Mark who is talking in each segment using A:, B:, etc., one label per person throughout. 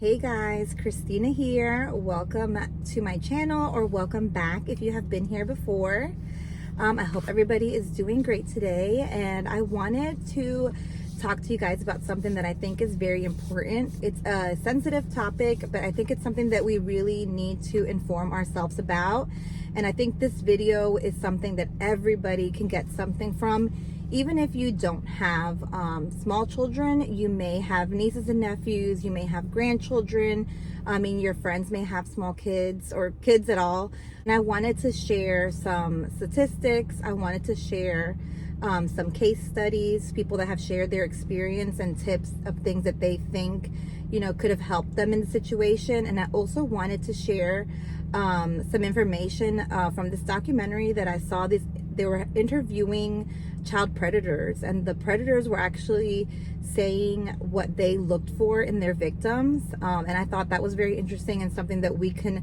A: Hey guys, Christina here. Welcome to my channel, or welcome back if you have been here before. I hope everybody is doing great today, and I wanted to talk to you guys about something that I think is very important. It's a sensitive topic, but I think it's something that we really need to inform ourselves about. And I think this video is something that everybody can get something from. Even if you don't have small children, you may have nieces and nephews, you may have grandchildren. I mean, your friends may have small kids or kids at all. And I wanted to share some statistics. I wanted to share some case studies, people that have shared their experience and tips of things that they think, could have helped them in the situation. And I also wanted to share some information from this documentary that I saw. They were interviewing child predators, and the predators were actually saying what they looked for in their victims, and I thought that was very interesting and something that we can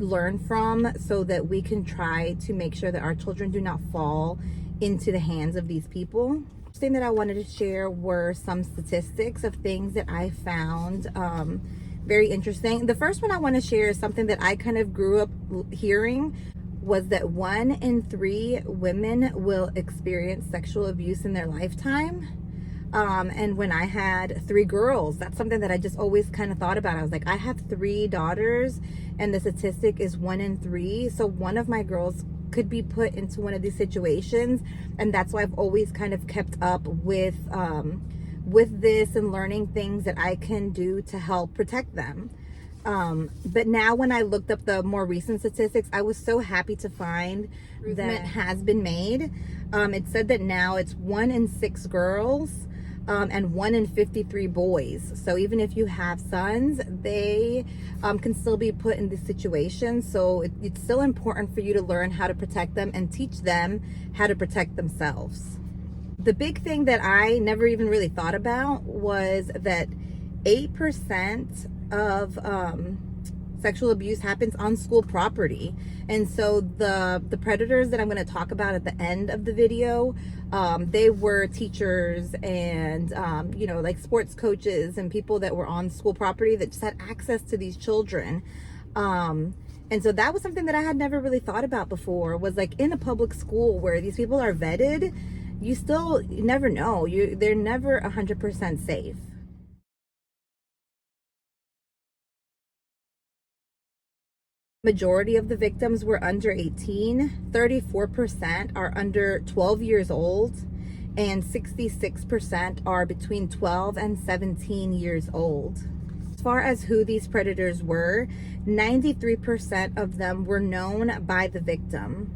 A: learn from, so that we can try to make sure that our children do not fall into the hands of these people. The thing that I wanted to share were some statistics of things that I found very interesting. The first one I want to share is something that I kind of grew up hearing, was that 1 in 3 women will experience sexual abuse in their lifetime. And when I had 3 girls, that's something that I just always kind of thought about. I was like, I have 3 daughters, and the statistic is 1 in 3. So one of my girls could be put into one of these situations. And that's why I've always kind of kept up with this and learning things that I can do to help protect them. But now when I looked up the more recent statistics, I was so happy to find that has been made. It said that now it's 1 in 6 girls and 1 in 53 boys. So even if you have sons, they can still be put in this situation. So it's still important for you to learn how to protect them and teach them how to protect themselves. The big thing that I never even really thought about was that 8% of sexual abuse happens on school property. And so the predators that I'm going to talk about at the end of the video, they were teachers and like sports coaches and people that were on school property that just had access to these children. And so that was something that I had never really thought about before, was like in a public school where these people are vetted, you never know. They're never 100% safe. Majority of the victims were under 18, 34% are under 12 years old, and 66% are between 12 and 17 years old. As far as who these predators were, 93% of them were known by the victim.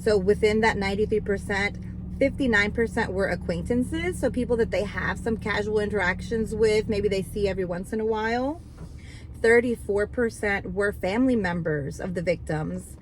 A: So within that 93%, 59% were acquaintances, so people that they have some casual interactions with, maybe they see every once in a while. 34% were family members of the victims,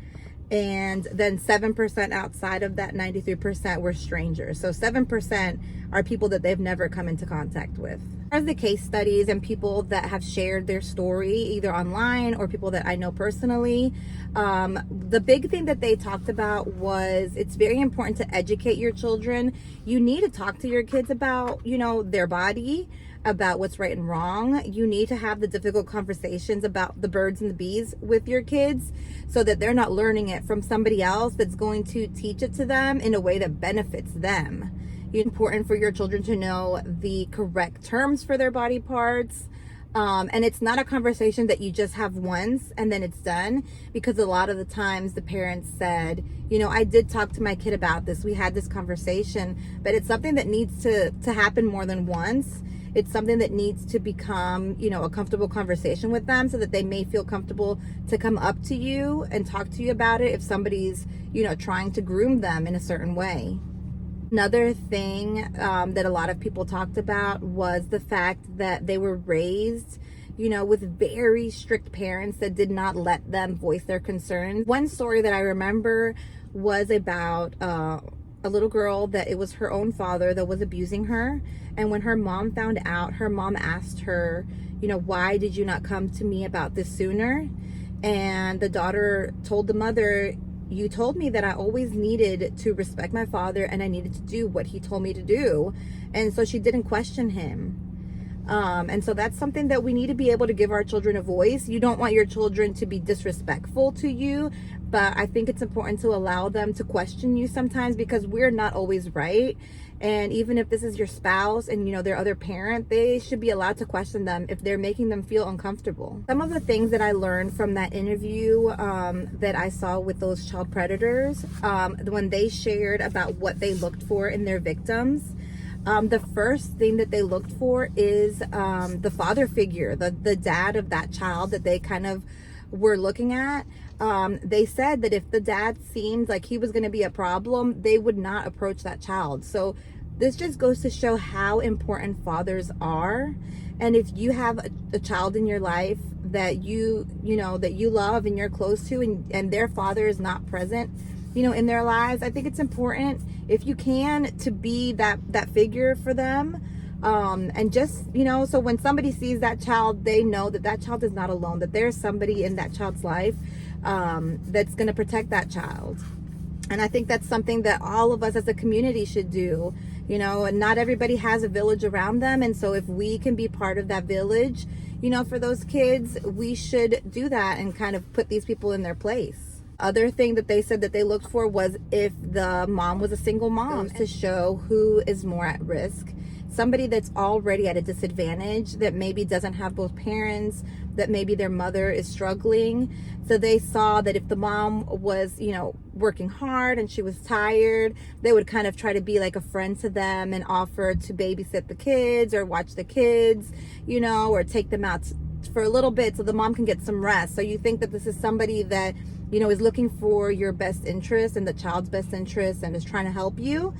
A: and then 7% outside of that 93% were strangers. So 7% are people that they've never come into contact with. As the case studies and people that have shared their story either online or people that I know personally, the big thing that they talked about was it's very important to educate your children. You need to talk to your kids about, their body, about what's right and wrong. You need to have the difficult conversations about the birds and the bees with your kids, so that they're not learning it from somebody else that's going to teach it to them in a way that benefits them. It's important for your children to know the correct terms for their body parts. And it's not a conversation that you just have once and then it's done, because a lot of the times the parents said, I did talk to my kid about this. We had this conversation, but it's something that needs to happen more than once. It's something that needs to become, a comfortable conversation with them, so that they may feel comfortable to come up to you and talk to you about it if somebody's, trying to groom them in a certain way. Another thing that a lot of people talked about was the fact that they were raised, with very strict parents that did not let them voice their concerns. One story that I remember was about a little girl that it was her own father that was abusing her. And when her mom found out, her mom asked her, why did you not come to me about this sooner? And the daughter told the mother, you told me that I always needed to respect my father and I needed to do what he told me to do. And so she didn't question him. And so that's something that we need to be able to give our children a voice. You don't want your children to be disrespectful to you, but I think it's important to allow them to question you sometimes, because we're not always right. And even if this is your spouse and their other parent, they should be allowed to question them if they're making them feel uncomfortable. Some of the things that I learned from that interview that I saw with those child predators, when they shared about what they looked for in their victims, the first thing that they looked for is the father figure, the dad of that child that they kind of were looking at. They said that if the dad seemed like he was going to be a problem, they would not approach that child. So this just goes to show how important fathers are. And if you have a child in your life that you love and you're close to, and their father is not present, in their lives, I think it's important, if you can, to be that figure for them. And just, so when somebody sees that child, they know that that child is not alone, that there's somebody in that child's life that's going to protect that child. And I think that's something that all of us as a community should do, and not everybody has a village around them. And so if we can be part of that village, for those kids, we should do that and kind of put these people in their place. Other thing that they said that they looked for was if the mom was a single mom, to show who is more at risk. Somebody that's already at a disadvantage, that maybe doesn't have both parents, that maybe their mother is struggling. So they saw that if the mom was, working hard and she was tired, they would kind of try to be like a friend to them and offer to babysit the kids or watch the kids, or take them out for a little bit so the mom can get some rest. So you think that this is somebody that, is looking for your best interest and the child's best interest and is trying to help you,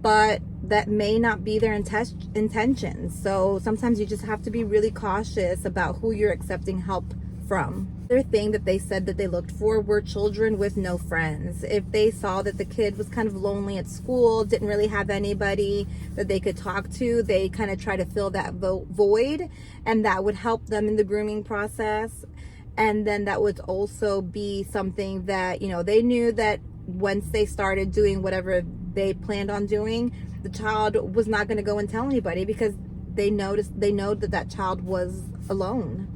A: but that may not be their intentions. So sometimes you just have to be really cautious about who you're accepting help from. Other thing that they said that they looked for were children with no friends. If they saw that the kid was kind of lonely at school, didn't really have anybody that they could talk to, they kind of try to fill that void, and that would help them in the grooming process. And then that would also be something that, they knew that once they started doing whatever they planned on doing, the child was not going to go and tell anybody, because they know that that child was alone.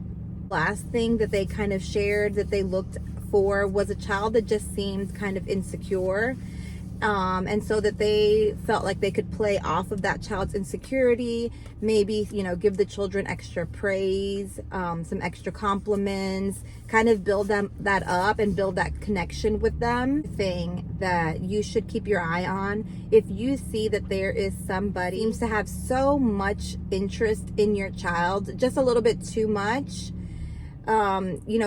A: Last thing that they kind of shared that they looked for was a child that just seemed kind of insecure. And so that they felt like they could play off of that child's insecurity, maybe, give the children extra praise, some extra compliments, kind of build that up and build that connection with them. Thing that you should keep your eye on, if you see that there is somebody seems to have so much interest in your child, just a little bit too much,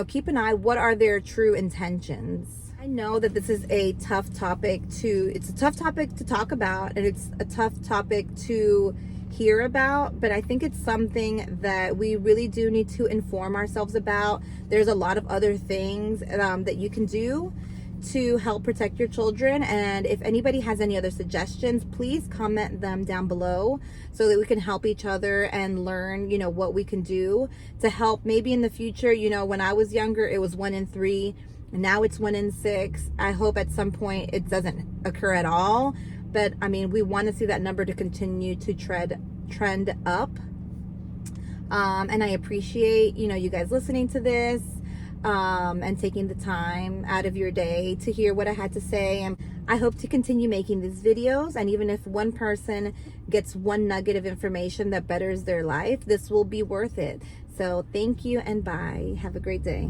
A: keep an eye, what are their true intentions? I know that this is a tough topic it's a tough topic to talk about, and it's a tough topic to hear about, but I think it's something that we really do need to inform ourselves about. There's a lot of other things that you can do to help protect your children, and if anybody has any other suggestions, please comment them down below so that we can help each other and learn, what we can do to help. Maybe in the future, when I was younger, it was 1 in 3. Now it's 1 in 6. I hope at some point it doesn't occur at all. But we want to see that number to continue to trend up. And I appreciate, you guys listening to this and taking the time out of your day to hear what I had to say. And I hope to continue making these videos. And even if one person gets one nugget of information that betters their life, this will be worth it. So thank you and bye. Have a great day.